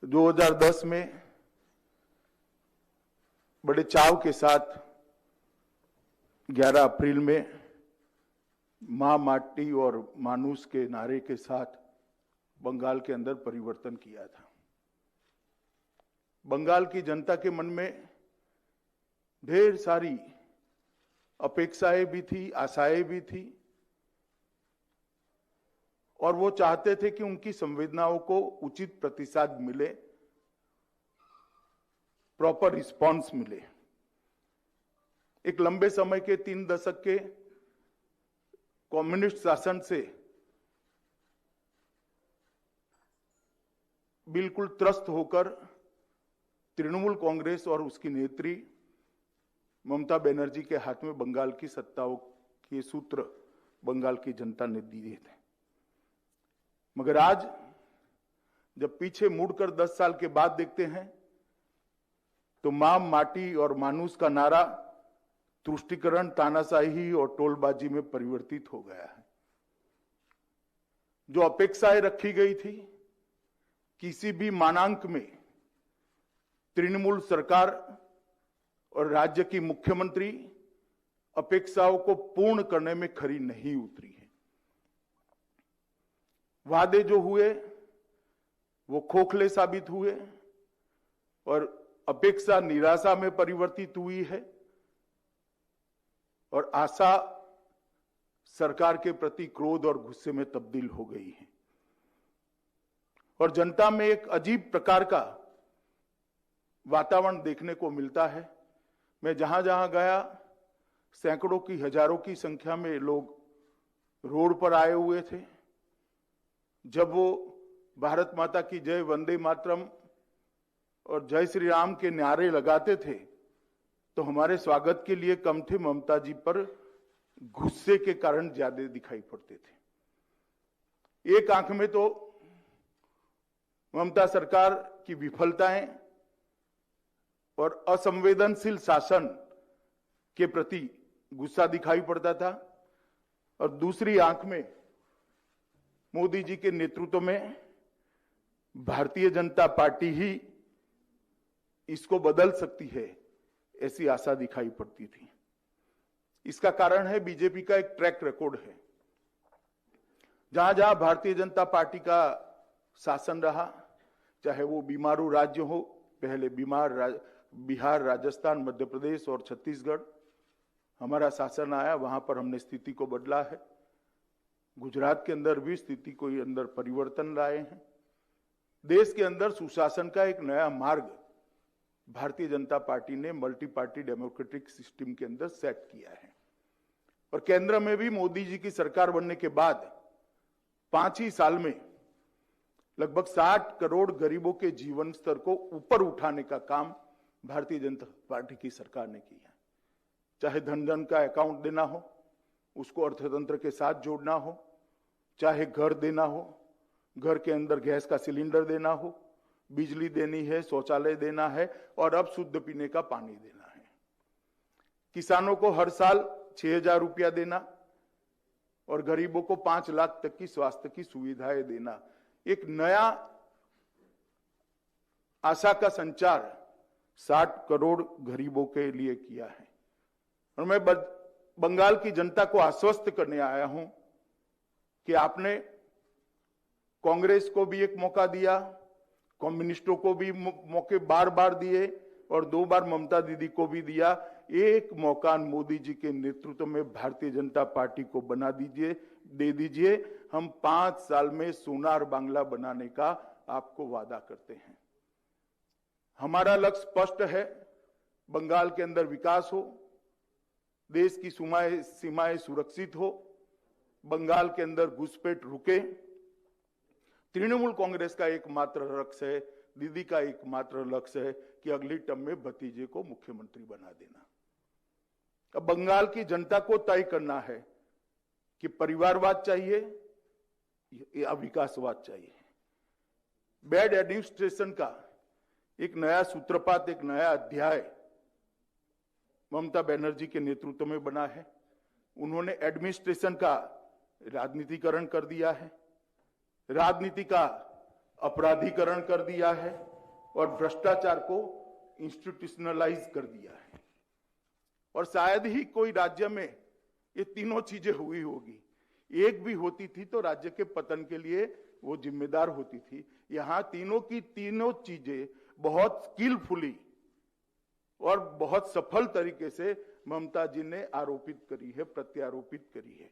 2010 में बड़े चाव के साथ 11 अप्रैल में मां माटी और मानुष के नारे के साथ बंगाल के अंदर परिवर्तन किया था। बंगाल की जनता के मन में ढेर सारी अपेक्षाएं भी थी, आशाएं भी थी और वो चाहते थे कि उनकी संवेदनाओं को उचित प्रतिसाद मिले, प्रॉपर रिस्पांस मिले। एक लंबे समय के 3 दशक के कम्युनिस्ट शासन से बिल्कुल त्रस्त होकर तृणमूल कांग्रेस और उसकी नेत्री ममता बनर्जी के हाथ में बंगाल की सत्ताओं के सूत्र बंगाल की जनता ने दिए थे। मगर आज जब पीछे मुड़कर 10 साल के बाद देखते हैं तो मां माटी और मानुष का नारा तुष्टीकरण, तानाशाही और टोलबाजी में परिवर्तित हो गया है। जो अपेक्षाएं रखी गई थी किसी भी मानांक में तृणमूल सरकार और राज्य की मुख्यमंत्री अपेक्षाओं को पूर्ण करने में खरी नहीं उतरी है। वादे जो हुए वो खोखले साबित हुए और अपेक्षा निराशा में परिवर्तित हुई है और आशा सरकार के प्रति क्रोध और गुस्से में तब्दील हो गई है और जनता में एक अजीब प्रकार का वातावरण देखने को मिलता है। मैं जहां जहां गया सैकड़ों की, हजारों की संख्या में लोग रोड पर आए हुए थे। जब वो भारत माता की जय, वंदे मातरम और जय श्री राम के नारे लगाते थे तो हमारे स्वागत के लिए कम थे, ममता जी पर गुस्से के कारण ज्यादा दिखाई पड़ते थे। एक आंख में तो ममता सरकार की विफलताएं और असंवेदनशील शासन के प्रति गुस्सा दिखाई पड़ता था और दूसरी आंख में मोदी जी के नेतृत्व में भारतीय जनता पार्टी ही इसको बदल सकती है, ऐसी आशा दिखाई पड़ती थी। इसका कारण है बीजेपी का एक ट्रैक रिकॉर्ड है। जहां जहां भारतीय जनता पार्टी का शासन रहा, चाहे वो बीमारू राज्य हो, पहले बिहार, राजस्थान, मध्य प्रदेश और छत्तीसगढ़ हमारा शासन आया, वहां पर हमने स्थिति को बदला है। गुजरात के अंदर भी स्थिति को अंदर परिवर्तन लाए हैं। देश के अंदर सुशासन का एक नया मार्ग भारतीय जनता पार्टी ने मल्टी पार्टी डेमोक्रेटिक सिस्टम के अंदर सेट किया है और केंद्र में भी मोदी जी की सरकार बनने के बाद 5 ही साल में लगभग 60 करोड़ गरीबों के जीवन स्तर को ऊपर उठाने का काम भारतीय जनता पार्टी की सरकार ने किया। चाहे धन धन का अकाउंट देना हो, उसको अर्थतंत्र के साथ जोड़ना हो, चाहे घर देना हो, घर के अंदर गैस का सिलेंडर देना हो, बिजली देनी है, शौचालय देना है और अब शुद्ध पीने का पानी देना है। किसानों को हर साल 6,000 रुपया देना और गरीबों को 5 लाख तक की स्वास्थ्य की सुविधाएं देना। एक नया आशा का संचार 60 करोड़ गरीबों के लिए किया है और मैं बंगाल की जनता को आश्वस्त करने आया हूं कि आपने कांग्रेस को भी एक मौका दिया, कम्युनिस्टों को भी मौके बार बार दिए और 2 बार ममता दीदी को भी दिया। एक मौका मोदी जी के नेतृत्व में भारतीय जनता पार्टी को दे दीजिए। हम 5 साल में सोनार बांग्ला बनाने का आपको वादा करते हैं। हमारा लक्ष्य स्पष्ट है, बंगाल के अंदर विकास हो, देश की सीमाएं सुरक्षित हो, बंगाल के अंदर घुसपैठ रुके। तृणमूल कांग्रेस का एकमात्र लक्ष्य है, दीदी का एकमात्र लक्ष्य है कि अगली टर्म में भतीजे को मुख्यमंत्री बना देना। अब बंगाल की जनता को तय करना है कि परिवारवाद चाहिए या विकासवाद चाहिए। बैड एडमिनिस्ट्रेशन का एक नया सूत्रपात, एक नया अध्याय ममता बनर्जी के नेतृत्व में बना है। उन्होंने एडमिनिस्ट्रेशन का राजनीतिकरण कर दिया है। राजनीति का अपराधीकरण कर दिया है और भ्रष्टाचार को इंस्टीट्यूशनलाइज कर दिया है। और शायद ही कोई राज्य में ये तीनों चीजें हुई होगी। एक भी होती थी तो राज्य के पतन के लिए वो जिम्मेदार होती थी। यहां तीनों की तीनों चीजें बहुत स्किलफुली और बहुत सफल तरीके से ममता जी ने आरोपित करी है, प्रत्यारोपित करी है।